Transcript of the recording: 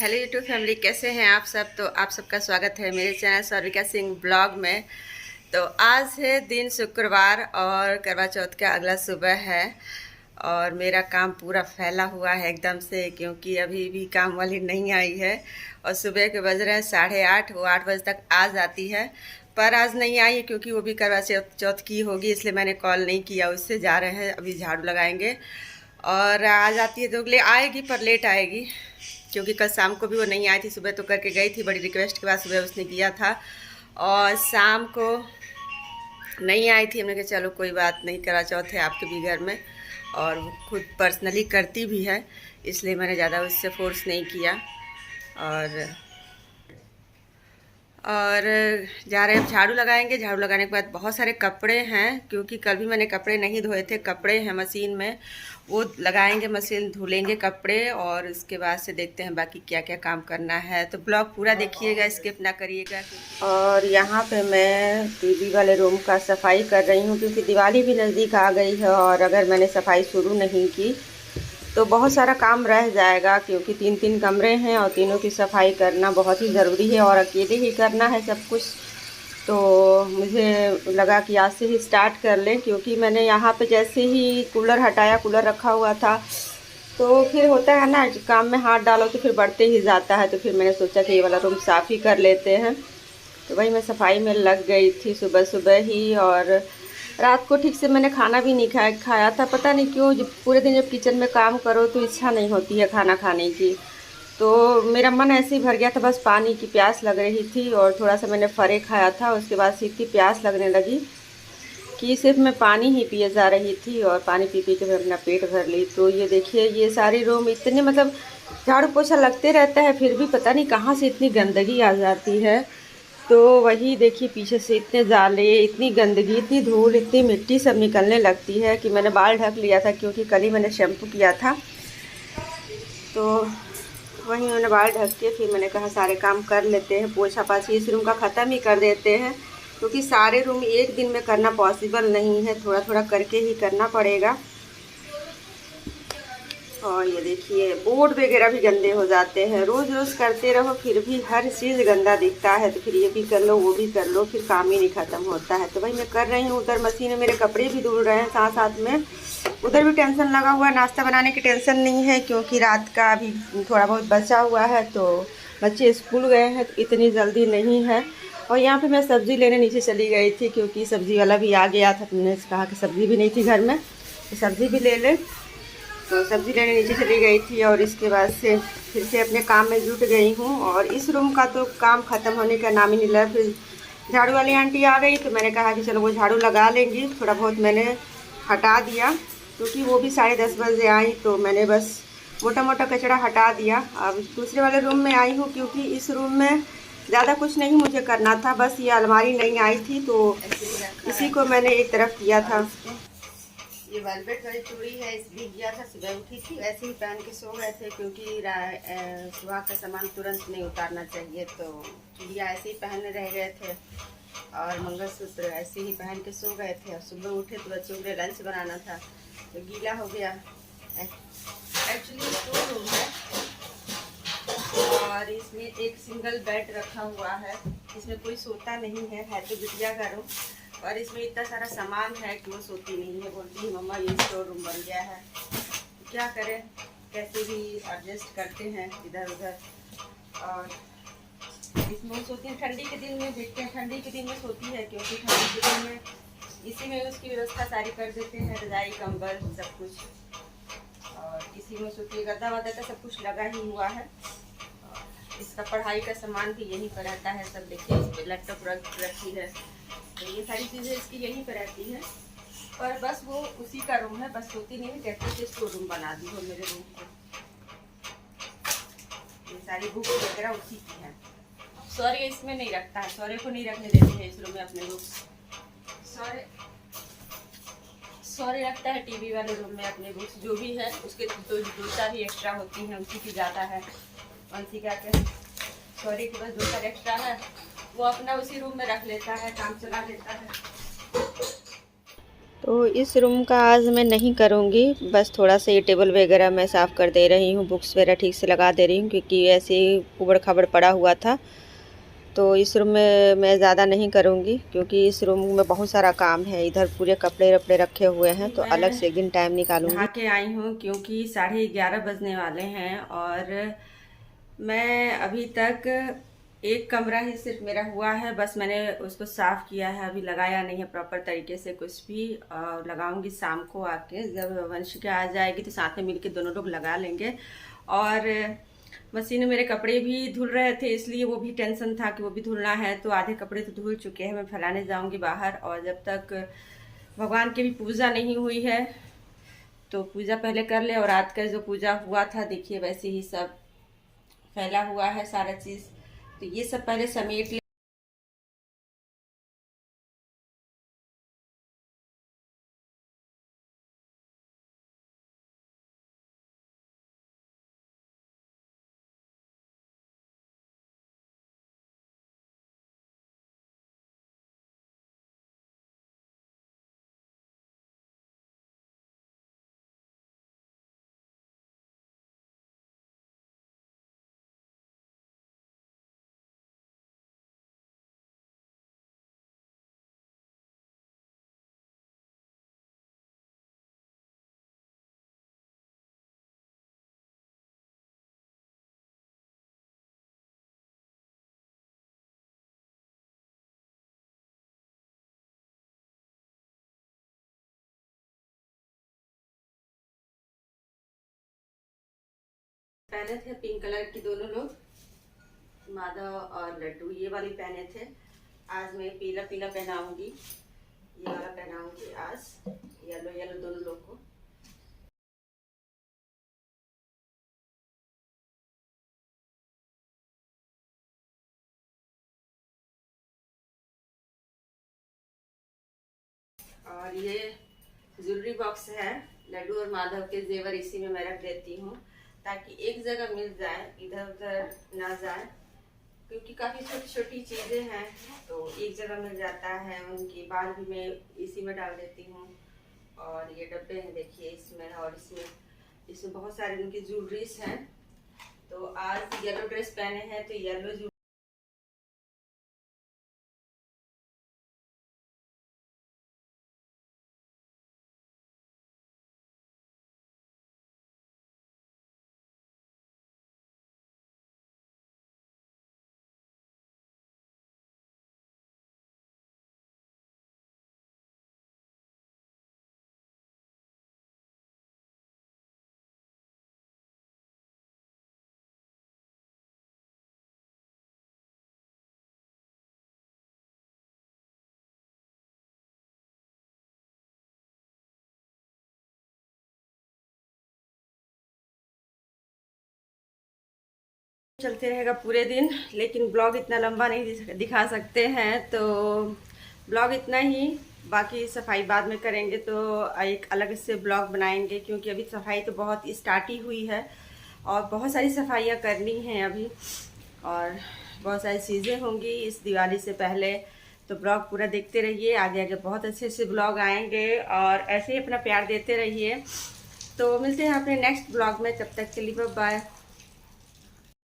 Hello YouTube family, कैसे हैं आप सब। तो आप सबका स्वागत है मेरे चैनल सौरिका सिंह ब्लॉग में। तो आज है दिन शुक्रवार और करवा चौथ का अगला सुबह है और मेरा काम पूरा फैला हुआ है एकदम से, क्योंकि अभी भी काम वाली नहीं आई है और सुबह के बज रहे हैं 8:30। वो 8 बजे तक आ जाती है, पर आज नहीं आई है क्योंकि वो भी करवा चौथ की होगी, इसलिए मैंने कॉल नहीं किया उससे। जा रहे हैं अभी झाड़ू लगाएंगे और आ जाती है तो ले आएगी, पर लेट आएगी क्योंकि कल शाम को भी वो नहीं आई थी। सुबह तो करके गई थी, बड़ी रिक्वेस्ट के बाद सुबह उसने किया था और शाम को नहीं आई थी। हमने कहा चलो कोई बात नहीं, करवा चौथ है आपके भी घर में और वो खुद पर्सनली करती भी है, इसलिए मैंने ज़्यादा उससे फोर्स नहीं किया। और जा रहे हैं झाड़ू लगाएंगे। झाड़ू लगाने के बाद बहुत सारे कपड़े हैं, क्योंकि कल भी मैंने कपड़े नहीं धोए थे, कपड़े हैं मशीन में, वो लगाएंगे, मशीन धुलेंगे कपड़े और उसके बाद से देखते हैं बाकी क्या क्या काम करना है। तो ब्लॉग पूरा देखिएगा, स्किप ना करिएगा। और यहाँ पे मैं टीवी वाले रूम का सफाई कर रही हूँ, क्योंकि दिवाली भी नज़दीक आ गई है और अगर मैंने सफाई शुरू नहीं की तो बहुत सारा काम रह जाएगा, क्योंकि 3 कमरे हैं और तीनों की सफाई करना बहुत ही ज़रूरी है और अकेले ही करना है सब कुछ। तो मुझे लगा कि आज से ही स्टार्ट कर लें, क्योंकि मैंने यहाँ पे जैसे ही कूलर हटाया, कूलर रखा हुआ था, तो फिर होता है ना काम में हाथ डालो तो फिर बढ़ते ही जाता है। तो फिर मैंने सोचा कि ये वाला रूम साफ़ ही कर लेते हैं। तो वही मैं सफाई में लग गई थी सुबह सुबह ही। और रात को ठीक से मैंने खाना भी नहीं खाया था, पता नहीं क्यों। जब पूरे दिन जब किचन में काम करो तो इच्छा नहीं होती है खाना खाने की, तो मेरा मन ऐसे ही भर गया था। बस पानी की प्यास लग रही थी और थोड़ा सा मैंने फरे खाया था, उसके बाद से इतनी प्यास लगने लगी कि सिर्फ मैं पानी ही पिए जा रही थी और पानी पी पी के मैं अपना पेट भर ली। तो ये देखिए, ये सारे रूम इतने मतलब झाड़ू पोछा लगते रहता है, फिर भी पता नहीं कहाँ से इतनी गंदगी आ जाती है। तो वही देखिए, पीछे से इतने जाले, इतनी गंदगी, इतनी धूल, इतनी मिट्टी सब निकलने लगती है कि मैंने बाल ढक लिया था, क्योंकि कल ही मैंने शैम्पू किया था। तो वही मैंने बाल ढक के फिर मैंने कहा सारे काम कर लेते हैं, पोछा पाछी इस रूम का ख़त्म ही कर देते हैं, क्योंकि सारे रूम एक दिन में करना पॉसिबल नहीं है, थोड़ा थोड़ा करके ही करना पड़ेगा। और ये देखिए, बोर्ड वगैरह भी गंदे हो जाते हैं, रोज़ रोज़ करते रहो फिर भी हर चीज़ गंदा दिखता है, तो फिर ये भी कर लो वो भी कर लो, फिर काम ही नहीं ख़त्म होता है। तो भाई मैं कर रही हूँ, उधर मशीन में मेरे कपड़े भी धुल रहे हैं, साथ साथ में उधर भी टेंशन लगा हुआ है। नाश्ता बनाने की टेंशन नहीं है, क्योंकि रात का अभी थोड़ा बहुत बचा हुआ है, तो बच्चे स्कूल गए हैं तो इतनी जल्दी नहीं है। और यहाँ पे मैं सब्ज़ी लेने नीचे चली गई थी, क्योंकि सब्ज़ी वाला भी आ गया था, तुमने कहा कि सब्ज़ी भी नहीं थी घर में, तो सब्ज़ी भी ले लें। तो सब्ज़ी लेने नीचे चली गई थी और इसके बाद से फिर से अपने काम में जुट गई हूँ। और इस रूम का तो काम ख़त्म होने का नाम ही नहीं लिया। फिर झाड़ू वाली आंटी आ गई, तो मैंने कहा कि चलो वो झाड़ू लगा लेंगी। थोड़ा बहुत मैंने हटा दिया, क्योंकि वो भी 10:30 बजे आई, तो मैंने बस मोटा मोटा कचरा हटा दिया। अब दूसरे वाले रूम में आई हूँ, क्योंकि इस रूम में ज़्यादा कुछ नहीं मुझे करना था, बस ये अलमारी नहीं आई थी तो इसी को मैंने एक तरफ किया था। ये वेलवेट वाली चूड़ी है, इस भीग गया था, सुबह उठी थी ऐसे ही पहन के सो गए थे, क्योंकि सुबह का सामान तुरंत नहीं उतारना चाहिए, तो चूड़ियाँ ऐसे ही पहनने रह गए थे और मंगलसूत्र ऐसे ही पहन के सो गए थे। और सुबह उठे तो बच्चों के लिए लंच बनाना था, तो गीला हो गया। एक्चुअली 2 रूम है और इसमें एक सिंगल बेड रखा हुआ है, इसमें कोई सोता नहीं है तो बिटिया का रूम। और इसमें इतना सारा सामान है कि वो सोती नहीं है, बोलती है मम्मा ये स्टोर रूम बन गया है। तो क्या करें, कैसे भी एडजस्ट करते हैं इधर उधर। और इसमें वो सोती है, ठंडी के दिन में देखते हैं, ठंडी के दिन में सोती है, क्योंकि ठंडी के दिन में इसी में उसकी व्यवस्था सारी कर देते हैं, रजाई कंबल सब कुछ, और इसी में सोती है। गद्दा वद्दा का सब कुछ लगा ही हुआ है। इसका पढ़ाई का सामान भी यहीं पर रहता है सब। देखिए इस पर लैपटॉप रखी है, तो ये सारी चीज़ें इसकी यहीं पर रहती हैं। पर बस वो उसी का रूम है, बस सोती नहीं है, कहते हैं स्टोर रूम बना दी हो मेरे रूम को। ये सारी बुक्स वगैरह उसी की है। सौर्य इसमें नहीं रखता है, सौर्य को नहीं रखने देते हैं इस रूम में अपने बुक्स। सौर्य रखता है टीवी वाले रूम में अपने बुक्स, जो भी है उसके 2-4 ही एक्स्ट्रा होती हैं, उसी की ज़्यादा है। वंशी क्या कहते, सौर्य के पास 2-4 एक्स्ट्रा है, वो अपना उसी रूम में रख लेता है, काम चला लेता है। तो तो इस रूम का आज मैं नहीं करूँगी, बस थोड़ा सा ये टेबल वगैरह मैं साफ़ कर दे रही हूँ, बुक्स वगैरह ठीक से लगा दे रही हूँ क्योंकि ऐसे ही ऊबड़-खाबड़ पड़ा हुआ था। तो इस रूम में मैं ज़्यादा नहीं करूँगी क्योंकि इस रूम में बहुत सारा काम है। इधर पूरे कपड़े-वपड़े रखे हुए हैं तो अलग से एक दिन टाइम निकालूँगी। नहा के आई हूँ क्योंकि 11:30 बजने वाले हैं और मैं अभी तक एक कमरा ही सिर्फ मेरा हुआ है, बस मैंने उसको साफ़ किया है, अभी लगाया नहीं है प्रॉपर तरीके से कुछ भी। लगाऊंगी शाम को आके, जब वंशिका आ जाएगी तो साथ में मिलके दोनों लोग लगा लेंगे। और मशीन में मेरे कपड़े भी धुल रहे थे, इसलिए वो भी टेंशन था कि वो भी धुलना है। तो आधे कपड़े तो धुल चुके हैं, मैं फैलाने जाऊंगी बाहर। और जब तक भगवान की भी पूजा नहीं हुई है तो पूजा पहले कर ले। और रात का जो पूजा हुआ था देखिए वैसे ही सब फैला हुआ है सारा चीज़, तो ये सब पहले समेट ले। पहने थे पिंक कलर की दोनों लोग, माधव और लड्डू, ये वाली पहने थे। आज मैं पीला पीला पहनाऊंगी, ये वाला पहनाऊंगी आज, येलो येलो दोनों लोग को। और ये ज्वेलरी बॉक्स है, लड्डू और माधव के जेवर इसी में मैं रख देती हूँ ताकि एक जगह मिल जाए, इधर उधर ना जाए, क्योंकि काफ़ी छोटी छोटी चीज़ें हैं तो एक जगह मिल जाता है। उनकी बाल भी मैं इसी में डाल देती हूँ। और ये डब्बे हैं देखिए इसमें, और इसमें इसमें बहुत सारे उनकी ज्वेलरीज हैं। तो आज येलो ड्रेस पहने हैं तो येलो चलते रहेगा पूरे दिन, लेकिन ब्लॉग इतना लंबा नहीं दिखा सकते हैं तो ब्लॉग इतना ही। बाकी सफाई बाद में करेंगे तो एक अलग से ब्लॉग बनाएंगे, क्योंकि अभी सफाई तो बहुत स्टार्ट ही हुई है और बहुत सारी सफाइयाँ करनी हैं अभी, और बहुत सारी चीज़ें होंगी इस दिवाली से पहले। तो ब्लॉग पूरा देखते रहिए, आगे आगे बहुत अच्छे अच्छे ब्लॉग आएंगे और ऐसे ही अपना प्यार देते रहिए। तो मिलते हैं अपने नेक्स्ट ब्लॉग में, तब तक के लिए बाय बाय।